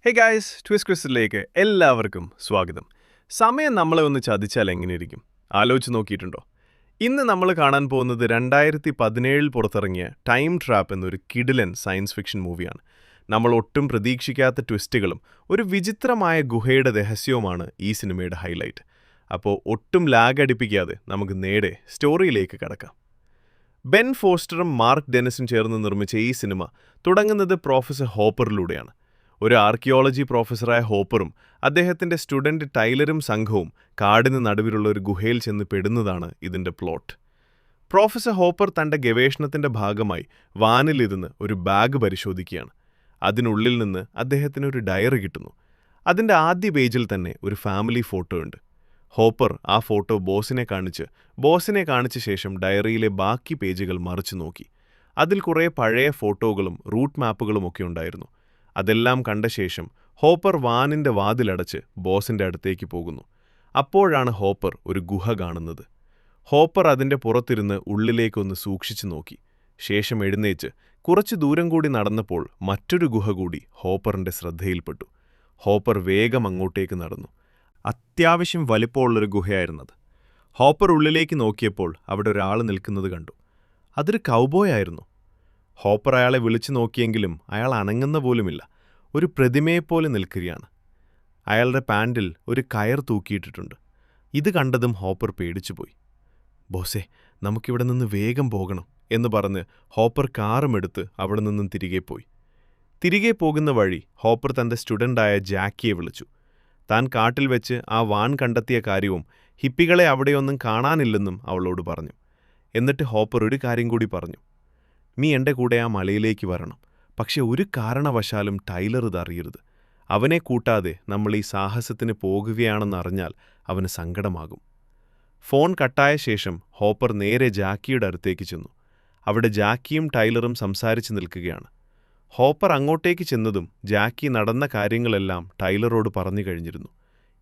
Hey guys, twist ക്വിസിലേക്ക് എല്ലാവർക്കും സ്വാഗതം. സമയം നമ്മളെ ഒന്ന് ചതിച്ചാൽ എങ്ങനെയിരിക്കും? ആലോചിച്ച് നോക്കിയിട്ടുണ്ടോ? ഇന്ന് നമ്മൾ കാണാൻ പോകുന്നത് 2017 പുറത്തിറങ്ങിയ ടൈം ട്രാപ്പ് എന്നൊരു കിടിലൻ സയൻസ് ഫിക്ഷൻ മൂവിയാണ്. നമ്മൾ ഒട്ടും പ്രതീക്ഷിക്കാത്ത ട്വിസ്റ്റുകളും ഒരു വിചിത്രമായ ഗുഹയുടെ രഹസ്യവുമാണ് ഈ സിനിമയുടെ ഹൈലൈറ്റ്. അപ്പോൾ ഒട്ടും ലാഗ് അടിപ്പിക്കാതെ നമുക്ക് നേരെ സ്റ്റോറിയിലേക്ക് കടക്കാം. ബെൻ ഫോസ്റ്ററും മാർക്ക് ഡെനിസും ചേർന്ന് നിർമ്മിച്ച ഈ സിനിമ തുടങ്ങുന്നത് പ്രൊഫസർ ഹോപ്പറിലൂടെയാണ്. ഒരു ആർക്കിയോളജി പ്രൊഫസറായ ഹോപ്പറും അദ്ദേഹത്തിൻ്റെ സ്റ്റുഡൻറ്റ് ടൈലറും സംഘവും കാടിന് നടുവിലുള്ള ഒരു ഗുഹയിൽ ചെന്ന് പെടുന്നതാണ് ഇതിൻ്റെ പ്ലോട്ട്. പ്രൊഫസർ ഹോപ്പർ തൻ്റെ ഗവേഷണത്തിൻ്റെ ഭാഗമായി വാനിലിരുന്ന് ഒരു ബാഗ് പരിശോധിക്കുകയാണ്. അതിനുള്ളിൽ നിന്ന് അദ്ദേഹത്തിന് ഒരു ഡയറി കിട്ടുന്നു. അതിൻ്റെ ആദ്യ പേജിൽ തന്നെ ഒരു ഫാമിലി ഫോട്ടോ ഉണ്ട്. ഹോപ്പർ ആ ഫോട്ടോ ബോസിനെ കാണിച്ച ശേഷം ഡയറിയിലെ ബാക്കി പേജുകൾ മറിച്ചു നോക്കി. അതിൽ കുറേ പഴയ ഫോട്ടോകളും റൂട്ട് മാപ്പുകളും ഒക്കെ ഉണ്ടായിരുന്നു. അതെല്ലാം കണ്ട ശേഷം ഹോപ്പർ വാനിൻ്റെ വാതിലടച്ച് ബോസിൻ്റെ അടുത്തേക്ക് പോകുന്നു. അപ്പോഴാണ് ഹോപ്പർ ഒരു ഗുഹ കാണുന്നത്. ഹോപ്പർ അതിൻ്റെ പുറത്തിരുന്ന് ഉള്ളിലേക്കൊന്ന് സൂക്ഷിച്ചു നോക്കി. ശേഷം എഴുന്നേച്ച് കുറച്ചു ദൂരം കൂടി നടന്നപ്പോൾ മറ്റൊരു ഗുഹ കൂടി ഹോപ്പറിൻ്റെ ശ്രദ്ധയിൽപ്പെട്ടു. ഹോപ്പർ വേഗം അങ്ങോട്ടേക്ക് നടന്നു. അത്യാവശ്യം വലിപ്പമുള്ളൊരു ഗുഹയായിരുന്നത്. ഹോപ്പർ ഉള്ളിലേക്ക് നോക്കിയപ്പോൾ അവിടെ ഒരാൾ നിൽക്കുന്നത് കണ്ടു. അതൊരു കൗബോയ് ആയിരുന്നു. ഹോപ്പർ അയാളെ വിളിച്ചു നോക്കിയെങ്കിലും അയാൾ അനങ്ങുന്ന പോലുമില്ല. ഒരു പ്രതിമയെപ്പോലെ നിൽക്കുകയാണ്. അയാളുടെ പാൻറിൽ ഒരു കയർ തൂക്കിയിട്ടിട്ടുണ്ട്. ഇത് കണ്ടതും ഹോപ്പർ പേടിച്ചുപോയി. ബോസേ, നമുക്കിവിടെ നിന്ന് വേഗം പോകണം എന്ന് പറഞ്ഞ് ഹോപ്പർ കാറുമെടുത്ത് അവിടെ നിന്നും തിരികെ പോകുന്ന വഴി ഹോപ്പർ തൻ്റെ സ്റ്റുഡൻ്റായ ജാക്കിയെ വിളിച്ചു. താൻ കാട്ടിൽ വെച്ച് ആ വാൻ കണ്ടെത്തിയ കാര്യവും ഹിപ്പികളെ അവിടെയൊന്നും കാണാനില്ലെന്നും അവളോട് പറഞ്ഞു. എന്നിട്ട് ഹോപ്പർ ഒരു കാര്യം കൂടി പറഞ്ഞു. നീ എൻ്റെ കൂടെ ആ മലയിലേക്ക് വരണം. പക്ഷെ ഒരു കാരണവശാലും ടൈലർ ഇതറിയരുത്. അവനെ കൂട്ടാതെ നമ്മൾ ഈ സാഹസത്തിന് പോകുകയാണെന്നറിഞ്ഞാൽ അവന് സങ്കടമാകും. ഫോൺ കട്ടായ ശേഷം ഹോപ്പർ നേരെ ജാക്കിയുടെ അടുത്തേക്ക് ചെന്നു. അവിടെ ജാക്കിയും ടൈലറും സംസാരിച്ച് നിൽക്കുകയാണ്. ഹോപ്പർ അങ്ങോട്ടേക്ക് ചെന്നതും ജാക്കി നടന്ന കാര്യങ്ങളെല്ലാം ടൈലറോട് പറഞ്ഞു കഴിഞ്ഞിരുന്നു.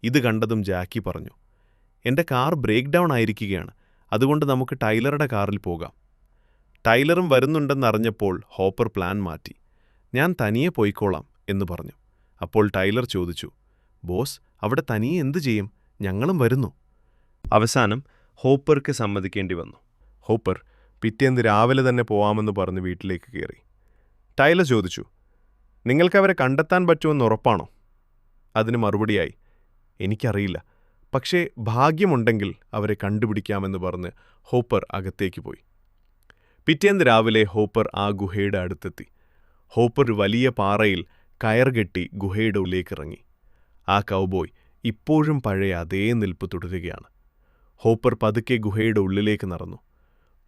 ഇത് കണ്ടതും ജാക്കി പറഞ്ഞു, എൻ്റെ കാർ ബ്രേക്ക് ഡൗൺ ആയിരിക്കുകയാണ്. അതുകൊണ്ട് നമുക്ക് ടൈലറുടെ കാറിൽ പോകാം. ടൈലറും വരുന്നുണ്ടെന്നറിഞ്ഞപ്പോൾ ഹോപ്പർ പ്ലാൻ മാറ്റി. ഞാൻ തനിയെ പോയിക്കോളാം എന്ന് പറഞ്ഞു. അപ്പോൾ ടൈലർ ചോദിച്ചു, ബോസ്, അവിടെ തനിയെ എന്തു ചെയ്യും? ഞങ്ങളും വരുന്നു. അവസാനം ഹോപ്പർക്ക് സമ്മതിക്കേണ്ടി വന്നു. ഹോപ്പർ പിറ്റേന്ന് രാവിലെ തന്നെ പോവാമെന്ന് പറഞ്ഞ് വീട്ടിലേക്ക് കയറി. ടൈലർ ചോദിച്ചു, നിങ്ങൾക്കവരെ കണ്ടെത്താൻ പറ്റുമെന്ന് ഉറപ്പാണോ? അതിന് മറുപടിയായി, എനിക്കറിയില്ല, പക്ഷേ ഭാഗ്യമുണ്ടെങ്കിൽ അവരെ കണ്ടുപിടിക്കാമെന്ന് പറഞ്ഞ് ഹോപ്പർ അകത്തേക്ക് പോയി. പിറ്റേന്ന് രാവിലെ ഹോപ്പർ ആ ഗുഹയുടെ അടുത്തെത്തി. ഹോപ്പർ ഒരു വലിയ പാറയിൽ കയർ കെട്ടി ഗുഹയുടെ ഉള്ളിലേക്കിറങ്ങി. ആ കൗബോയ് ഇപ്പോഴും പഴയ അതേ നിൽപ്പ് തുടരുകയാണ്. ഹോപ്പർ പതുക്കെ ഗുഹയുടെ ഉള്ളിലേക്ക് നടന്നു.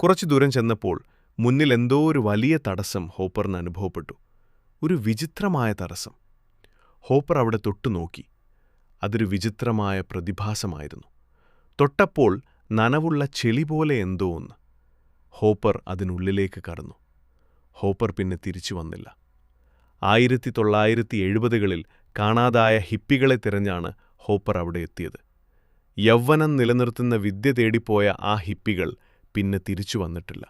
കുറച്ചു ദൂരം ചെന്നപ്പോൾ മുന്നിൽ എന്തോ ഒരു വലിയ തടസ്സം ഹോപ്പറിന് അനുഭവപ്പെട്ടു. ഒരു വിചിത്രമായ തടസ്സം. ഹോപ്പർ അവിടെ തൊട്ടുനോക്കി. അതൊരു വിചിത്രമായ പ്രതിഭാസമായിരുന്നു. തൊട്ടപ്പോൾ നനവുള്ള ചെളി പോലെ എന്തോ ഒന്ന്. ഹോപ്പർ അതിനുള്ളിലേക്ക് കടന്നു. ഹോപ്പർ പിന്നെ തിരിച്ചു വന്നില്ല. 1970കളിൽ കാണാതായ ഹിപ്പികളെ തിരഞ്ഞാണ് ഹോപ്പർ അവിടെ എത്തിയത്. യൗവനം നിലനിർത്തുന്ന വിദ്യ തേടിപ്പോയ ആ ഹിപ്പികൾ പിന്നെ തിരിച്ചു വന്നിട്ടില്ല.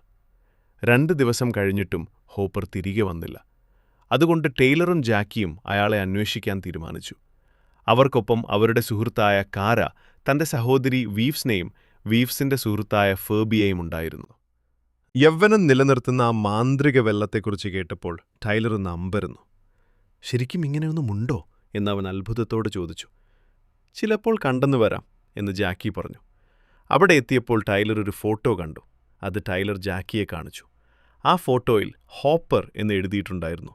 2 ദിവസം കഴിഞ്ഞിട്ടും ഹോപ്പർ തിരികെ വന്നില്ല. അതുകൊണ്ട് ടൈലറും ജാക്കിയും അയാളെ അന്വേഷിക്കാൻ തീരുമാനിച്ചു. അവർക്കൊപ്പം അവരുടെ സുഹൃത്തായ കാര, തൻ്റെ സഹോദരി വീവ്സിനെയും വീവ്സിൻ്റെ സുഹൃത്തായ ഫേബിയെയും ഉണ്ടായിരുന്നു. യൗവനം നിലനിർത്തുന്ന ആ മാന്ത്രിക വെള്ളത്തെക്കുറിച്ച് കേട്ടപ്പോൾ ടൈലർ ഒന്ന് അമ്പരന്നു. ശരിക്കും ഇങ്ങനെയൊന്നുമുണ്ടോ എന്നവൻ അത്ഭുതത്തോട് ചോദിച്ചു. ചിലപ്പോൾ കണ്ടെന്നു വരാം എന്ന് ജാക്കി പറഞ്ഞു. അവിടെ എത്തിയപ്പോൾ ടൈലർ ഒരു ഫോട്ടോ കണ്ടു. അത് ടൈലർ ജാക്കിയെ കാണിച്ചു. ആ ഫോട്ടോയിൽ ഹോപ്പർ എന്ന് എഴുതിയിട്ടുണ്ടായിരുന്നു.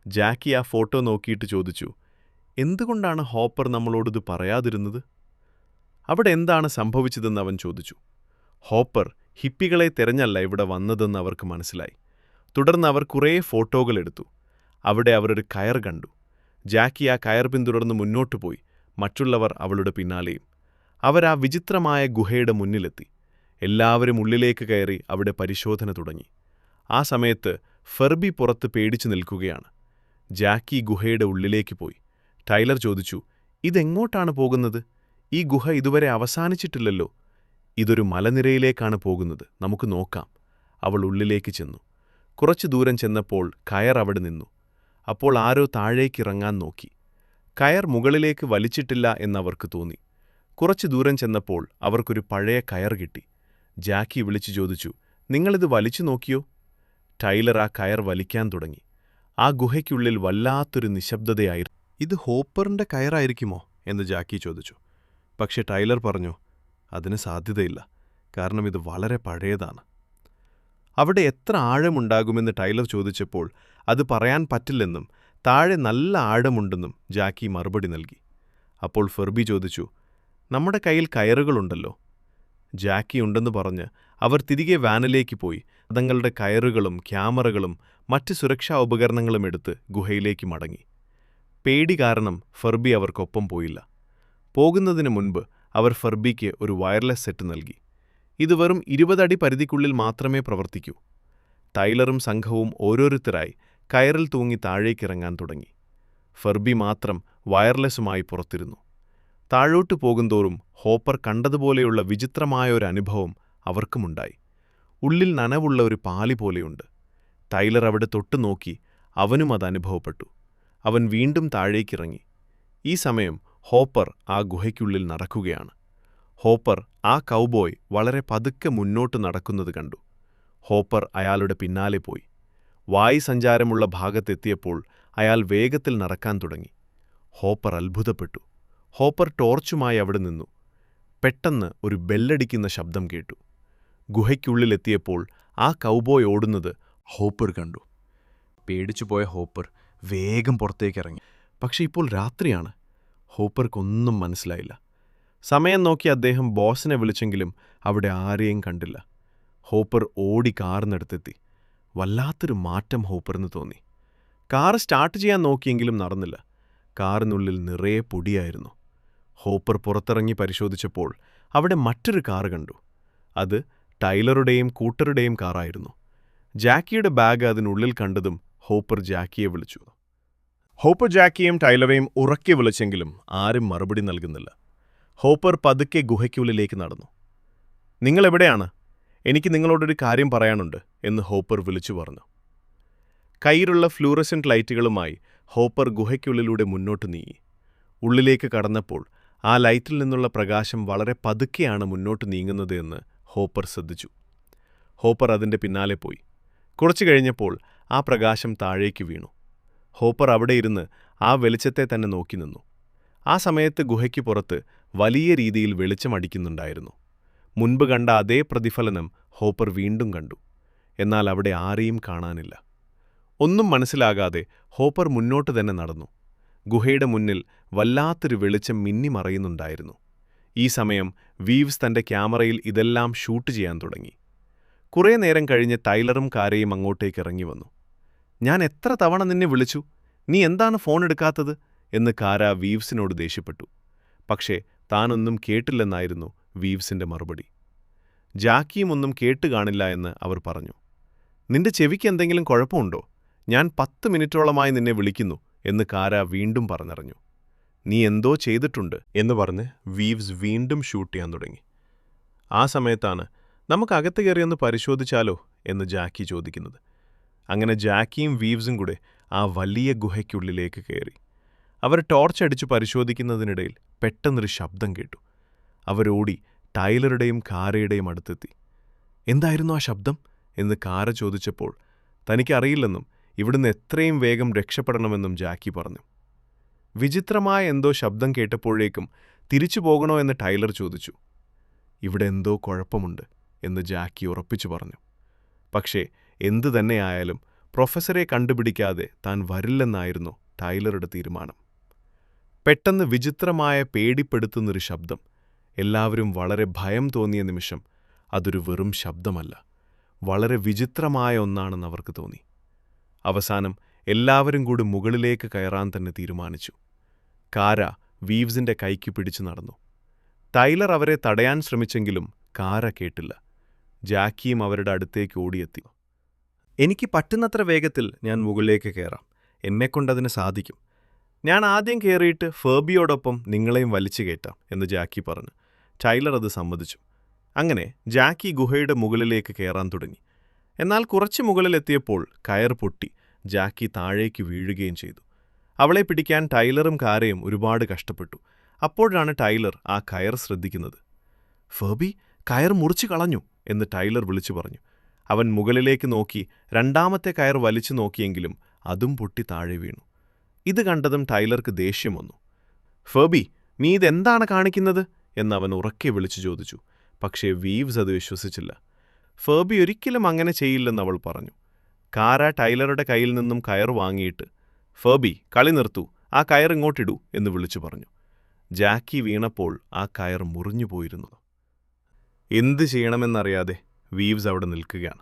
ജാക്കി ആ ഫോട്ടോ നോക്കിയിട്ട് ചോദിച്ചു, എന്തുകൊണ്ടാണ് ഹോപ്പർ നമ്മളോടിത് പറയാതിരുന്നത്? അവിടെ എന്താണ് സംഭവിച്ചതെന്ന് അവൻ ചോദിച്ചു. ഹോപ്പർ ഹിപ്പികളെ തിരഞ്ഞല്ല ഇവിടെ വന്നതെന്ന് അവർക്ക് മനസ്സിലായി. തുടർന്ന് അവർ കുറേ ഫോട്ടോകൾ എടുത്തു. അവിടെ അവരൊരു കയർ കണ്ടു. ജാക്കി ആ കയർ പിന്തുടർന്ന് മുന്നോട്ടു പോയി. മറ്റുള്ളവർ അവളുടെ പിന്നാലെയും. അവരാ വിചിത്രമായ ഗുഹയുടെ മുന്നിലെത്തി. എല്ലാവരും ഉള്ളിലേക്ക് കയറി അവിടെ പരിശോധന തുടങ്ങി. ആ സമയത്ത് ഫെർബി പുറത്ത് പേടിച്ചു നിൽക്കുകയാണ്. ജാക്കി ഗുഹയുടെ ഉള്ളിലേക്ക് പോയി. ടൈലർ ചോദിച്ചു, ഇതെങ്ങോട്ടാണ് പോകുന്നത്? ഈ ഗുഹ ഇതുവരെ അവസാനിച്ചിട്ടില്ലല്ലോ. ഇതൊരു മലനിരയിലേക്കാണ് പോകുന്നത്, നമുക്ക് നോക്കാം. അവൾ ഉള്ളിലേക്ക് ചെന്നു. കുറച്ചു ദൂരം ചെന്നപ്പോൾ കയർ അവിടെ നിന്നു. അപ്പോൾ ആരോ താഴേക്കിറങ്ങാൻ നോക്കി. കയർ മുകളിലേക്ക് വലിച്ചിട്ടില്ല എന്നവർക്ക് തോന്നി. കുറച്ചു ദൂരം ചെന്നപ്പോൾ അവർക്കൊരു പഴയ കയർ കിട്ടി. ജാക്കി വിളിച്ചു ചോദിച്ചു, "നിങ്ങളിത് വലിച്ചു നോക്കിയോ?" ടൈലർ ആ കയർ വലിക്കാൻ തുടങ്ങി. ആ ഗുഹയ്ക്കുള്ളിൽ വല്ലാത്തൊരു നിശബ്ദതയായിരുന്നു. "ഇത് ഹോപ്പറിന്റെ കയറായിരിക്കുമോ?" എന്ന് ജാക്കി ചോദിച്ചു. പക്ഷെ ടൈലർ പറഞ്ഞു, "അതിന് സാധ്യതയില്ല, കാരണം ഇത് വളരെ പഴയതാണ്." അവിടെ എത്ര ആഴമുണ്ടാകുമെന്ന് ടൈലർ ചോദിച്ചപ്പോൾ അത് പറയാൻ പറ്റില്ലെന്നും താഴെ നല്ല ആഴമുണ്ടെന്നും ജാക്കി മറുപടി നൽകി. അപ്പോൾ ഫെർബി ചോദിച്ചു, "നമ്മുടെ കയ്യിൽ കയറുകളുണ്ടല്ലോ?" ജാക്കി ഉണ്ടെന്ന് പറഞ്ഞ് അവർ തിരികെ വാനിലേക്ക് പോയി തങ്ങളുടെ കയറുകളും ക്യാമറകളും മറ്റ് സുരക്ഷാ ഉപകരണങ്ങളും എടുത്ത് ഗുഹയിലേക്ക് മടങ്ങി. പേടി കാരണം ഫെർബി അവർക്കൊപ്പം പോയില്ല. പോകുന്നതിന് മുൻപ് അവർ ഫെർബിക്ക് ഒരു വയർലെസ് സെറ്റ് നൽകി. ഇത് വെറും 20 അടി പരിധിക്കുള്ളിൽ മാത്രമേ പ്രവർത്തിക്കൂ. ടൈലറും സംഘവും ഓരോരുത്തരായി കയറിൽ തൂങ്ങി താഴേക്കിറങ്ങാൻ തുടങ്ങി. ഫെർബി മാത്രം വയർലെസ്സുമായി പുറത്തിരുന്നു. താഴോട്ടു പോകുന്തോറും ഹോപ്പർ കണ്ടതുപോലെയുള്ള വിചിത്രമായൊരനുഭവം അവർക്കുമുണ്ടായി. ഉള്ളിൽ നനവുള്ള ഒരു പാലി പോലെയുണ്ട്. ടൈലർ അവിടെ തൊട്ടു നോക്കി. അവനും അതനുഭവപ്പെട്ടു. അവൻ വീണ്ടും താഴേക്കിറങ്ങി. ഈ സമയം ഹോപ്പർ ആ ഗുഹയ്ക്കുള്ളിൽ നടക്കുകയാണ്. ഹോപ്പർ ആ കൗബോയ് വളരെ പതുക്കെ മുന്നോട്ട് നടക്കുന്നത് കണ്ടു. ഹോപ്പർ അയാളുടെ പിന്നാലെ പോയി. വായുസഞ്ചാരമുള്ള ഭാഗത്തെത്തിയപ്പോൾ അയാൾ വേഗത്തിൽ നടക്കാൻ തുടങ്ങി. ഹോപ്പർ അത്ഭുതപ്പെട്ടു. ഹോപ്പർ ടോർച്ചുമായി അവിടെ നിന്നു. പെട്ടെന്ന് ഒരു ബെല്ലടിക്കുന്ന ശബ്ദം കേട്ടു. ഗുഹയ്ക്കുള്ളിലെത്തിയപ്പോൾ ആ കൗബോയ് ഓടുന്നത് ഹോപ്പർ കണ്ടു. പേടിച്ചുപോയ ഹോപ്പർ വേഗം പുറത്തേക്കിറങ്ങി. പക്ഷെ ഇപ്പോൾ രാത്രിയാണ്. ഹോപ്പർക്കൊന്നും മനസ്സിലായില്ല. സമയം നോക്കി അദ്ദേഹം ബോസിനെ വിളിച്ചെങ്കിലും അവിടെ ആരെയും കണ്ടില്ല. ഹോപ്പർ ഓടി കാറിനടുത്തെത്തി. വല്ലാത്തൊരു മാറ്റം ഹോപ്പറിന് തോന്നി. കാറ് സ്റ്റാർട്ട് ചെയ്യാൻ നോക്കിയെങ്കിലും നടന്നില്ല. കാറിനുള്ളിൽ നിറയെ പൊടിയായിരുന്നു. ഹോപ്പർ പുറത്തിറങ്ങി പരിശോധിച്ചപ്പോൾ അവിടെ മറ്റൊരു കാറ് കണ്ടു. അത് ടൈലറുടെയും കൂട്ടരുടെയും കാറായിരുന്നു. ജാക്കിയുടെ ബാഗ് അതിനുള്ളിൽ കണ്ടതും ഹോപ്പർ ജാക്കിയെ വിളിച്ചു. ഹോപ്പർ ജാക്കിയെയും ടൈലറെയും ഉറക്കെ വിളിച്ചെങ്കിലും ആരും മറുപടി നൽകുന്നില്ല. ഹോപ്പർ പതുക്കെ ഗുഹയ്ക്കുള്ളിലേക്ക് നടന്നു. "നിങ്ങളെവിടെയാണ്? എനിക്ക് നിങ്ങളോടൊരു കാര്യം പറയാനുണ്ട്" എന്ന് ഹോപ്പർ വിളിച്ചു പറഞ്ഞു. കയ്യിലുള്ള ഫ്ലൂറസെന്റ് ലൈറ്റുകളുമായി ഹോപ്പർ ഗുഹയ്ക്കുള്ളിലൂടെ മുന്നോട്ട് നീങ്ങി. ഉള്ളിലേക്ക് കടന്നപ്പോൾ ആ ലൈറ്റിൽ നിന്നുള്ള പ്രകാശം വളരെ പതുക്കെയാണ് മുന്നോട്ട് നീങ്ങുന്നത് എന്ന് ഹോപ്പർ ശ്രദ്ധിച്ചു. ഹോപ്പർ അതിൻ്റെ പിന്നാലെ പോയി. കുറച്ചു കഴിഞ്ഞപ്പോൾ ആ പ്രകാശം താഴേക്ക് വീണു. ഹോപ്പർ അവിടെ ഇരുന്ന് ആ വെളിച്ചത്തെ തന്നെ നോക്കി നിന്നു. ആ സമയത്ത് ഗുഹയ്ക്ക് പുറത്ത് വലിയ രീതിയിൽ വെളിച്ചമടിക്കുന്നുണ്ടായിരുന്നു. മുൻപ് കണ്ട അതേ പ്രതിഫലനം ഹോപ്പർ വീണ്ടും കണ്ടു. എന്നാൽ അവിടെ ആരെയും കാണാനില്ല. ഒന്നും മനസ്സിലാകാതെ ഹോപ്പർ മുന്നോട്ട് തന്നെ നടന്നു. ഗുഹയുടെ മുന്നിൽ വല്ലാത്തൊരു വെളിച്ചം മിന്നിമറയുന്നുണ്ടായിരുന്നു. ഈ സമയം വീവ്സ് തൻ്റെ ക്യാമറയിൽ ഇതെല്ലാം ഷൂട്ട് ചെയ്യാൻ തുടങ്ങി. കുറേ നേരം കഴിഞ്ഞ് ടൈലറും കാരയും അങ്ങോട്ടേക്ക് ഇറങ്ങി വന്നു. "ഞാൻ എത്ര തവണ നിന്നെ വിളിച്ചു, നീ എന്താണ് ഫോൺ എടുക്കാത്തത്?" എന്ന് കാര വീവ്സിനോട് ദേഷ്യപ്പെട്ടു. പക്ഷേ താനൊന്നും കേട്ടില്ലെന്നായിരുന്നു വീവ്സിൻ്റെ മറുപടി. ജാക്കിയും ഒന്നും കേട്ട് കാണില്ല എന്ന് അവർ പറഞ്ഞു. "നിന്റെ ചെവിക്ക് എന്തെങ്കിലും കുഴപ്പമുണ്ടോ? ഞാൻ 10 മിനിറ്റോളമായി നിന്നെ വിളിക്കുന്നു" എന്ന് കാര വീണ്ടും പറഞ്ഞറിഞ്ഞു. "നീ എന്തോ ചെയ്തിട്ടുണ്ട്" എന്ന് പറഞ്ഞ് വീവ്സ് വീണ്ടും ഷൂട്ട് ചെയ്യാൻ തുടങ്ങി. ആ സമയത്താണ് "നമുക്കകത്ത് കയറിയൊന്ന് പരിശോധിച്ചാലോ" എന്ന് ജാക്കി ചോദിക്കുന്നത്. അങ്ങനെ ജാക്കിയും വീവ്സും കൂടെ ആ വലിയ ഗുഹയ്ക്കുള്ളിലേക്ക് കയറി. അവർ ടോർച്ച് അടിച്ചു പരിശോധിക്കുന്നതിനിടയിൽ പെട്ടെന്നൊരു ശബ്ദം കേട്ടു. അവരോടി ടൈലറുടെയും കാരയുടെയും അടുത്തെത്തി. "എന്തായിരുന്നു ആ ശബ്ദം?" എന്ന് കാര ചോദിച്ചപ്പോൾ തനിക്കറിയില്ലെന്നും ഇവിടുന്ന് എത്രയും വേഗം രക്ഷപ്പെടണമെന്നും ജാക്കി പറഞ്ഞു. വിചിത്രമായ എന്തോ ശബ്ദം കേട്ടപ്പോഴേക്കും തിരിച്ചു പോകണോ എന്ന് ടൈലർ ചോദിച്ചു. "ഇവിടെ എന്തോ കുഴപ്പമുണ്ട്" എന്ന് ജാക്കി ഉറപ്പിച്ചു പറഞ്ഞു. പക്ഷേ എന്തു തന്നെയായാലും പ്രൊഫസറെ കണ്ടുപിടിക്കാതെ താൻ വരില്ലെന്നായിരുന്നു ടൈലറുടെ തീരുമാനം. പെട്ടെന്ന് വിചിത്രമായ പേടിപ്പെടുത്തുന്നൊരു ശബ്ദം. എല്ലാവരും വളരെ ഭയം തോന്നിയ നിമിഷം അതൊരു വെറും ശബ്ദമല്ല, വളരെ വിചിത്രമായ ഒന്നാണെന്ന് അവർക്ക് തോന്നി. അവസാനം എല്ലാവരും കൂടി മുകളിലേക്ക് കയറാൻ തന്നെ തീരുമാനിച്ചു. കാര വീവ്സിൻ്റെ കൈക്ക് പിടിച്ചു നടന്നു. ടൈലർ അവരെ തടയാൻ ശ്രമിച്ചെങ്കിലും കാര കേട്ടില്ല. ജാക്കിയും അവരുടെ അടുത്തേക്ക് ഓടിയെത്തി. "എനിക്ക് പറ്റുന്നത്ര വേഗത്തിൽ ഞാൻ മുകളിലേക്ക് കയറാം. എന്നെക്കൊണ്ടതിന് സാധിക്കും. ഞാൻ ആദ്യം കയറിയിട്ട് ഫെർബിയോടൊപ്പം നിങ്ങളെയും വലിച്ചു കയറ്റാം" എന്ന് ജാക്കി പറഞ്ഞു. ടൈലർ അത് സമ്മതിച്ചു. അങ്ങനെ ജാക്കി ഗുഹയുടെ മുകളിലേക്ക് കയറാൻ തുടങ്ങി. എന്നാൽ കുറച്ച് മുകളിലെത്തിയപ്പോൾ കയർ പൊട്ടി ജാക്കി താഴേക്ക് വീഴുകയും ചെയ്തു. അവളെ പിടിക്കാൻ ടൈലറും കാരയും ഒരുപാട് കഷ്ടപ്പെട്ടു. അപ്പോഴാണ് ടൈലർ ആ കയർ ശ്രദ്ധിക്കുന്നത്. ഫെർബി, കയർ മുറിച്ചു കളഞ്ഞു എന്ന് ടൈലർ വിളിച്ചു പറഞ്ഞു. അവൻ മുകളിലേക്ക് നോക്കി രണ്ടാമത്തെ കയർ വലിച്ചു നോക്കിയെങ്കിലും അതും പൊട്ടി താഴെ വീണു. ഇത് കണ്ടതും ടൈലർക്ക് ദേഷ്യം വന്നു. ഫെർബി, നീ ഇതെന്താണ് കാണിക്കുന്നത് എന്നവൻ ഉറക്കെ വിളിച്ചു ചോദിച്ചു. പക്ഷേ വീവ്സ് അത് വിശ്വസിച്ചില്ല. ഫെർബി ഒരിക്കലും അങ്ങനെ ചെയ്യില്ലെന്നവൾ പറഞ്ഞു. കാര ടൈലറുടെ കയ്യിൽ നിന്നും കയർ വാങ്ങിയിട്ട്, ഫെർബി, കളി നിർത്തൂ, ആ കയർ ഇങ്ങോട്ടിടൂ എന്ന് വിളിച്ചു പറഞ്ഞു. ജാക്കി വീണപ്പോൾ ആ കയർ മുറിഞ്ഞു പോയിരുന്നു. എന്ത് ചെയ്യണമെന്നറിയാതെ വീവ്സ് അവിടെ നിൽക്കുകയാണ്.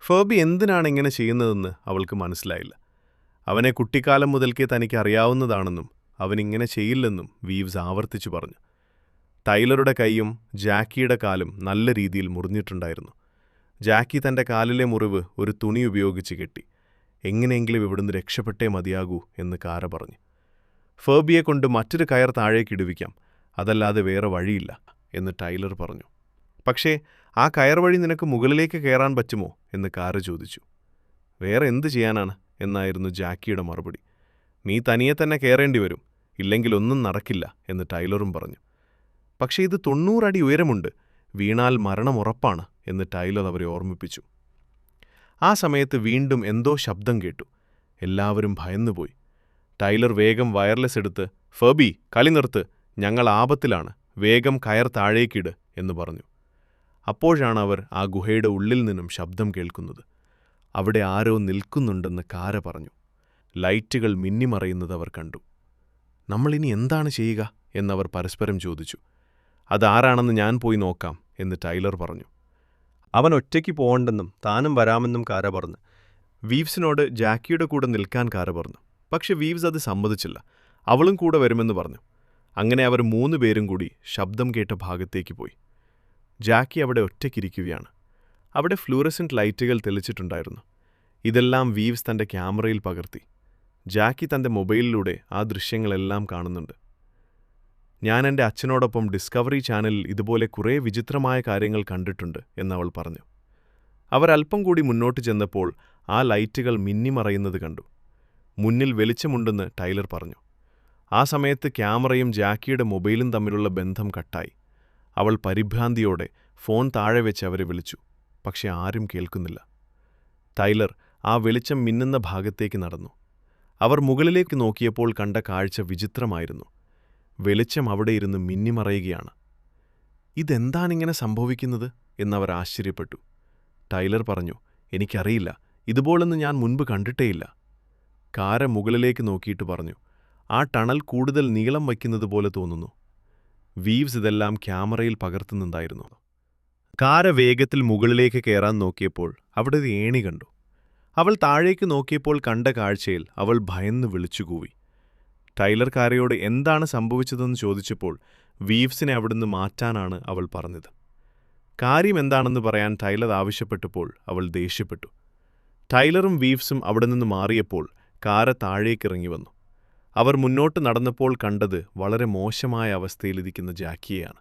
ഫെർബി എന്തിനാണ് ഇങ്ങനെ ചെയ്യുന്നതെന്ന് അവൾക്ക് മനസ്സിലായില്ല. അവനെ കുട്ടിക്കാലം മുതൽക്കേ തനിക്ക് അറിയാവുന്നതാണെന്നും അവനിങ്ങനെ ചെയ്യില്ലെന്നും വീവ്സ് ആവർത്തിച്ചു പറഞ്ഞു. ടൈലറുടെ കൈയും ജാക്കിയുടെ കാലും നല്ല രീതിയിൽ മുറിഞ്ഞിട്ടുണ്ടായിരുന്നു. ജാക്കി തൻ്റെ കാലിലെ മുറിവ് ഒരു തുണി ഉപയോഗിച്ച് കെട്ടി. എങ്ങനെയെങ്കിലും ഇവിടുന്ന് രക്ഷപ്പെട്ടേ മതിയാകൂ എന്ന് കാര പറഞ്ഞു. ഫെർബിയെ കൊണ്ട് മറ്റൊരു കയർ താഴേക്കിടുവിക്കാം, അതല്ലാതെ വേറെ വഴിയില്ല എന്ന് ടൈലർ പറഞ്ഞു. പക്ഷേ ആ കയർ വഴി നിനക്ക് മുകളിലേക്ക് കയറാൻ പറ്റുമോ എന്ന് കാര ചോദിച്ചു. വേറെ എന്ത് ചെയ്യാനാണ് എന്നായിരുന്നു ജാക്കിയുടെ മറുപടി. നീ തനിയെ തന്നെ കയറേണ്ടി വരും, ഇല്ലെങ്കിൽ ഒന്നും നടക്കില്ല എന്ന് ടൈലറും പറഞ്ഞു. പക്ഷേ ഇത് 90 അടി ഉയരമുണ്ട്, വീണാൽ മരണം ഉറപ്പാണ് എന്ന് ടൈലർ അവരെ ഓർമ്മിപ്പിച്ചു. ആ സമയത്ത് വീണ്ടും എന്തോ ശബ്ദം കേട്ടു. എല്ലാവരും ഭയന്നുപോയി. ടൈലർ വേഗം വയർലെസ് എടുത്ത്, ഫെർബി, കളി നിർത്ത്, ഞങ്ങൾ ആപത്തിലാണ്, വേഗം കയർ താഴേക്കിട് എന്ന് പറഞ്ഞു. അപ്പോഴാണ് അവർ ആ ഗുഹയുടെ ഉള്ളിൽ നിന്നും ശബ്ദം കേൾക്കുന്നത്. അവിടെ ആരോ നിൽക്കുന്നുണ്ടെന്ന് കാര പറഞ്ഞു. ലൈറ്റുകൾ മിന്നിമറയുന്നത് അവർ കണ്ടു. നമ്മളിനി എന്താണ് ചെയ്യുക എന്നവർ പരസ്പരം ചോദിച്ചു. അതാരാണെന്ന് ഞാൻ പോയി നോക്കാം എന്ന് ടൈലർ പറഞ്ഞു. അവൻ ഒറ്റയ്ക്ക് പോകണ്ടെന്നും താനും വരാമെന്നും കാര പറഞ്ഞു. വീവ്സിനോട് ജാക്കിയുടെ കൂടെ നിൽക്കാൻ കാര പറഞ്ഞു. പക്ഷെ വീവ്സ് അത് സമ്മതിച്ചില്ല. അവളും കൂടെ വരുമെന്ന് പറഞ്ഞു. അങ്ങനെ അവർ 3 പേരും കൂടി ശബ്ദം കേട്ട ഭാഗത്തേക്ക് പോയി. ജാക്കി അവിടെ ഒറ്റയ്ക്കിരിക്കുകയാണ്. അവിടെ ഫ്ലൂറസെന്റ് ലൈറ്റുകൾ തെളിച്ചിട്ടുണ്ടായിരുന്നു. ഇതെല്ലാം വീവ്സ് തൻ്റെ ക്യാമറയിൽ പകർത്തി. ജാക്കി തൻ്റെ മൊബൈലിലൂടെ ആ ദൃശ്യങ്ങളെല്ലാം കാണുന്നുണ്ട്. ഞാൻ എൻ്റെ അച്ഛനോടൊപ്പം ഡിസ്കവറി ചാനലിൽ ഇതുപോലെ കുറേ വിചിത്രമായ കാര്യങ്ങൾ കണ്ടിട്ടുണ്ട് എന്നവൾ പറഞ്ഞു. അവരൽപ്പം കൂടി മുന്നോട്ട് ചെന്നപ്പോൾ ആ ലൈറ്റുകൾ മിന്നിമറയുന്നത് കണ്ടു. മുന്നിൽ വെളിച്ചമുണ്ടെന്ന് ടൈലർ പറഞ്ഞു. ആ സമയത്ത് ക്യാമറയും ജാക്കിയുടെ മൊബൈലും തമ്മിലുള്ള ബന്ധം കട്ടായി. അവൾ പരിഭ്രാന്തിയോടെ ഫോൺ താഴെ വെച്ച് അവരെ വിളിച്ചു. പക്ഷെ ആരും കേൾക്കുന്നില്ല. ടൈലർ ആ വെളിച്ചം മിന്നുന്ന ഭാഗത്തേക്ക് നടന്നു. അവർ മുകളിലേക്ക് നോക്കിയപ്പോൾ കണ്ട കാഴ്ച വിചിത്രമായിരുന്നു. വെളിച്ചം അവിടെ ഇരുന്ന് മിന്നിമറയുകയാണ്. ഇതെന്താണിങ്ങനെ സംഭവിക്കുന്നത് എന്നവർ ആശ്ചര്യപ്പെട്ടു. ടൈലർ പറഞ്ഞു, എനിക്കറിയില്ല, ഇതുപോലൊന്നും ഞാൻ മുൻപ് കണ്ടിട്ടേയില്ല. കാര മുകളിലേക്ക് നോക്കിയിട്ട് പറഞ്ഞു, ആ ടണൽ കൂടുതൽ നീളം വയ്ക്കുന്നതുപോലെ തോന്നുന്നു. വീവ്സ് ഇതെല്ലാം ക്യാമറയിൽ പകർത്തുന്നുണ്ടായിരുന്നു. കാര വേഗത്തിൽ മുകളിലേക്ക് കയറാൻ നോക്കിയപ്പോൾ അവിടെ ഒരു ഏണി കണ്ടു. അവൾ താഴേക്ക് നോക്കിയപ്പോൾ കണ്ട കാഴ്ചയിൽ അവൾ ഭയന്ന് വിളിച്ചുകൂവി. ടൈലർ കാരയോട് എന്താണ് സംഭവിച്ചതെന്ന് ചോദിച്ചപ്പോൾ വീവ്സിനെ അവിടുന്ന് മാറ്റാനാണ് അവൾ പറഞ്ഞത്. കാര്യം എന്താണെന്ന് പറയാൻ ടൈലർ ആവശ്യപ്പെട്ടപ്പോൾ അവൾ ദേഷ്യപ്പെട്ടു. ടൈലറും വീവ്സും അവിടെ നിന്ന് മാറിയപ്പോൾ കാര താഴേക്കിറങ്ങി വന്നു. അവർ മുന്നോട്ട് നടന്നപ്പോൾ കണ്ടത് വളരെ മോശമായ അവസ്ഥയിലിരിക്കുന്ന ജാക്കിയെയാണ്.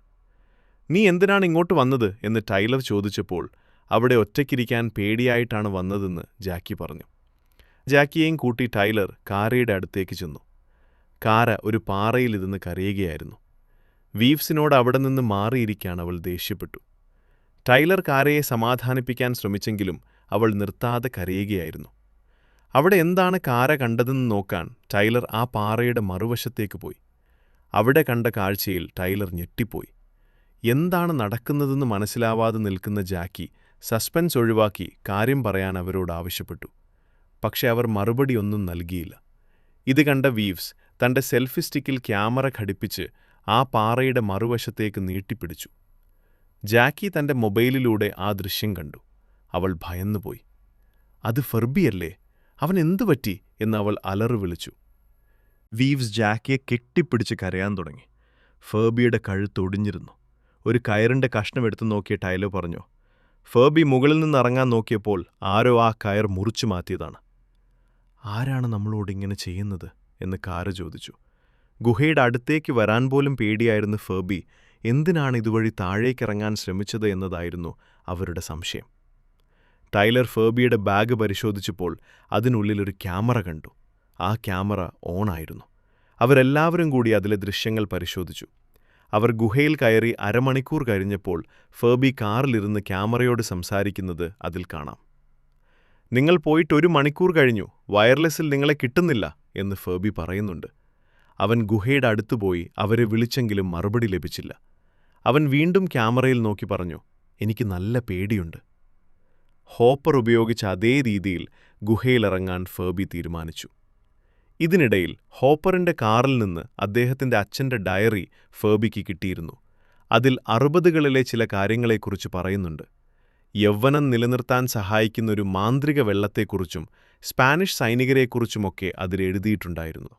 നീ എന്തിനാണ് ഇങ്ങോട്ട് വന്നത് എന്ന് ടൈലർ ചോദിച്ചപ്പോൾ അവിടെ ഒറ്റയ്ക്കിരിക്കാൻ പേടിയായിട്ടാണ് വന്നതെന്ന് ജാക്കി പറഞ്ഞു. ജാക്കിയെയും കൂട്ടി ടൈലർ കാരയുടെ അടുത്തേക്ക് ചെന്നു. കാര ഒരു പാറയിലിരുന്ന് കരയുകയായിരുന്നു. വീവ്സിനോട് അവിടെ നിന്ന് മാറിയിരിക്കാൻ അവൾ ദേഷ്യപ്പെട്ടു. ടൈലർ കാരയെ സമാധാനിപ്പിക്കാൻ ശ്രമിച്ചെങ്കിലും അവൾ നിർത്താതെ കരയുകയായിരുന്നു. അവിടെ എന്താണ് കാര കണ്ടതെന്ന് നോക്കാൻ ടൈലർ ആ പാറയുടെ മറുവശത്തേക്ക് പോയി. അവിടെ കണ്ട കാഴ്ചയിൽ ടൈലർ ഞെട്ടിപ്പോയി. എന്താണ് നടക്കുന്നതെന്ന് മനസ്സിലാവാതെ നിൽക്കുന്ന ജാക്കി സസ്പെൻസ് ഒഴിവാക്കി കാര്യം പറയാൻ അവരോട് ആവശ്യപ്പെട്ടു. പക്ഷെ അവർ മറുപടിയൊന്നും നൽകിയില്ല. ഇത് കണ്ട വീവ്സ് തൻ്റെ സെൽഫി സ്റ്റിക്കിൽ ക്യാമറ ഘടിപ്പിച്ച് ആ പാറയുടെ മറുവശത്തേക്ക് നീട്ടിപ്പിടിച്ചു. ജാക്കി തൻ്റെ മൊബൈലിലൂടെ ആ ദൃശ്യം കണ്ടു. അവൾ ഭയന്നുപോയി. അത് ഫെർബിയല്ലേ? അവൻ എന്തു പറ്റി എന്ന് അവൾ അലറി വിളിച്ചു. വീവ്സ് ജാക്കിയെ കെട്ടിപ്പിടിച്ച് കരയാൻ തുടങ്ങി. ഫെർബിയുടെ കഴുത്തൊടിഞ്ഞിരുന്നു. ഒരു കയറിൻ്റെ കഷ്ണം എടുത്തു നോക്കിയ ടൈലർ പറഞ്ഞു, ഫെർബി മുകളിൽ നിന്നിറങ്ങാൻ നോക്കിയപ്പോൾ ആരോ ആ കയർ മുറിച്ചു മാറ്റിയതാണ്. ആരാണ് നമ്മളോട് ഇങ്ങനെ ചെയ്യുന്നത് എന്ന് കാര ചോദിച്ചു. ഗുഹയുടെ അടുത്തേക്ക് വരാൻ പോലും പേടിയായിരുന്ന ഫെർബി എന്തിനാണ് ഇതുവഴി താഴേക്കിറങ്ങാൻ ശ്രമിച്ചത് എന്നതായിരുന്നു അവരുടെ സംശയം. ടൈലർ ഫെർബിയുടെ ബാഗ് പരിശോധിച്ചപ്പോൾ അതിനുള്ളിലൊരു ക്യാമറ കണ്ടു. ആ ക്യാമറ ഓണായിരുന്നു. അവരെല്ലാവരും കൂടി അതിലെ ദൃശ്യങ്ങൾ പരിശോധിച്ചു. അവർ ഗുഹയിൽ കയറി അരമണിക്കൂർ കഴിഞ്ഞപ്പോൾ ഫെർബി കാറിലിരുന്ന് ക്യാമറയോട് സംസാരിക്കുന്നത് അതിൽ കാണാം. നിങ്ങൾ പോയിട്ട് 1 മണിക്കൂർ കഴിഞ്ഞു, വയർലെസ്സിൽ നിങ്ങളെ കിട്ടുന്നില്ല എന്ന് ഫെർബി പറയുന്നുണ്ട്. അവൻ ഗുഹയുടെ അടുത്തുപോയി അവരെ വിളിച്ചെങ്കിലും മറുപടി ലഭിച്ചില്ല. അവൻ വീണ്ടും ക്യാമറയിൽ നോക്കി പറഞ്ഞു, എനിക്ക് നല്ല പേടിയുണ്ട്. ഹോപ്പർ ഉപയോഗിച്ച അതേ രീതിയിൽ ഗുഹയിലിറങ്ങാൻ ഫെർബി തീരുമാനിച്ചു. ഇതിനിടയിൽ ഹോപ്പറിന്റെ കാറിൽ നിന്ന് അദ്ദേഹത്തിന്റെ അച്ഛന്റെ ഡയറി ഫെർബിക്ക് കിട്ടിയിരുന്നു. അതിൽ 60കളിലെ ചില കാര്യങ്ങളെക്കുറിച്ച് പറയുന്നുണ്ട്. യൗവനം നിലനിർത്താൻ സഹായിക്കുന്ന ഒരു മാന്ത്രിക വെള്ളത്തെക്കുറിച്ചും സ്പാനിഷ് സൈനികരെക്കുറിച്ചുമൊക്കെ അതിലെഴുതിയിട്ടുണ്ടായിരുന്നു.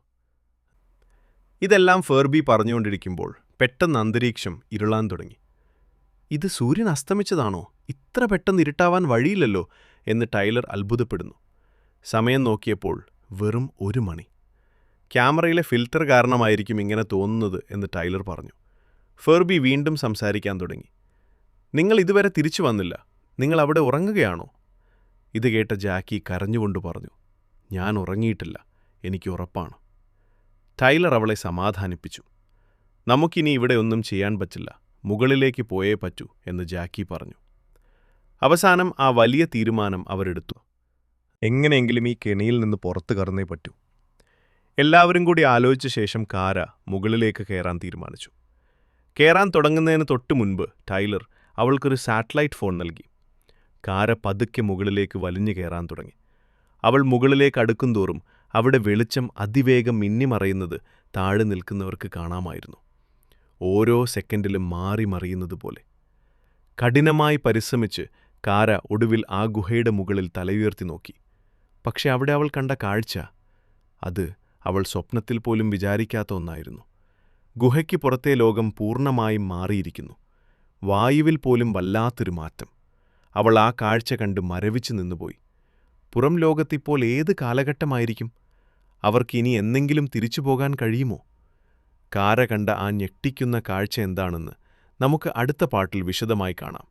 ഇതെല്ലാം ഫെർബി പറഞ്ഞുകൊണ്ടിരിക്കുമ്പോൾ പെട്ടെന്ന് അന്തരീക്ഷം ഇരുളാൻ തുടങ്ങി. ഇത് സൂര്യൻ അസ്തമിച്ചതാണോ? ഇത്ര പെട്ടെന്ന് ഇരുട്ടാവാൻ വഴിയില്ലല്ലോ എന്ന് ടൈലർ അത്ഭുതപ്പെടുന്നു. സമയം നോക്കിയപ്പോൾ വെറും 1 മണി. ക്യാമറയിലെ ഫിൽറ്റർ കാരണമായിരിക്കും ഇങ്ങനെ തോന്നുന്നത് എന്ന് ടൈലർ പറഞ്ഞു. ഫെർബി വീണ്ടും സംസാരിക്കാൻ തുടങ്ങി. നിങ്ങൾ ഇതുവരെ തിരിച്ചു വന്നില്ല. നിങ്ങൾ അവിടെ ഉറങ്ങുകയാണോ? ഇത് കേട്ട ജാക്കി കരഞ്ഞുകൊണ്ട് പറഞ്ഞു, ഞാൻ ഉറങ്ങിയിട്ടില്ല, എനിക്ക് ഉറപ്പാണ്. ടൈലർ അവളെ സമാധാനിപ്പിച്ചു. നമുക്കിനി ഇവിടെ ഒന്നും ചെയ്യാൻ പറ്റില്ല, മുകളിലേക്ക് പോയേ പറ്റൂ എന്ന് ജാക്കി പറഞ്ഞു. അവസാനം ആ വലിയ തീരുമാനം അവരെടുത്തു. എങ്ങനെയെങ്കിലും ഈ കെണിയിൽ നിന്ന് പുറത്തു കടന്നേ പറ്റൂ. എല്ലാവരും കൂടി ആലോചിച്ച ശേഷം കാര മുകളിലേക്ക് കയറാൻ തീരുമാനിച്ചു. കയറാൻ തുടങ്ങുന്നതിന് തൊട്ടു മുൻപ് ടൈലർ അവൾക്കൊരു സാറ്റലൈറ്റ് ഫോൺ നൽകി. കാര പതുക്കെ മുകളിലേക്ക് വലിഞ്ഞു കയറാൻ തുടങ്ങി. അവൾ മുകളിലേക്ക് അടുക്കുംതോറും അവിടെ വെളിച്ചം അതിവേഗം മിന്നിമറയുന്നത് താഴെ നിൽക്കുന്നവർക്ക് കാണാമായിരുന്നു. ഓരോ സെക്കൻഡിലും മാറി മറിയുന്നത് പോലെ. കഠിനമായി പരിശ്രമിച്ച് കാര ഒടുവിൽ ആ ഗുഹയുടെ മുകളിൽ തലയുയർത്തി നോക്കി. പക്ഷെ അവിടെ അവൾ കണ്ട കാഴ്ച, അത് അവൾ സ്വപ്നത്തിൽ പോലും വിചാരിക്കാത്ത ഒന്നായിരുന്നു. ഗുഹയ്ക്ക് പുറത്തെ ലോകം പൂർണ്ണമായും മാറിയിരിക്കുന്നു. വായുവിൽ പോലും വല്ലാത്തൊരു മാറ്റം. അവൾ ആ കാഴ്ച കണ്ട് മരവിച്ചു നിന്നുപോയി. പുറം ലോകത്തിപ്പോൾ ഏത് കാലഘട്ടമായിരിക്കും? അവർക്കിനി എന്നെങ്കിലും തിരിച്ചു പോകാൻ കഴിയുമോ? കാര കണ്ട ആ ഞെട്ടിക്കുന്ന കാഴ്ച എന്താണെന്ന് നമുക്ക് അടുത്ത പാട്ടിൽ വിശദമായി കാണാം.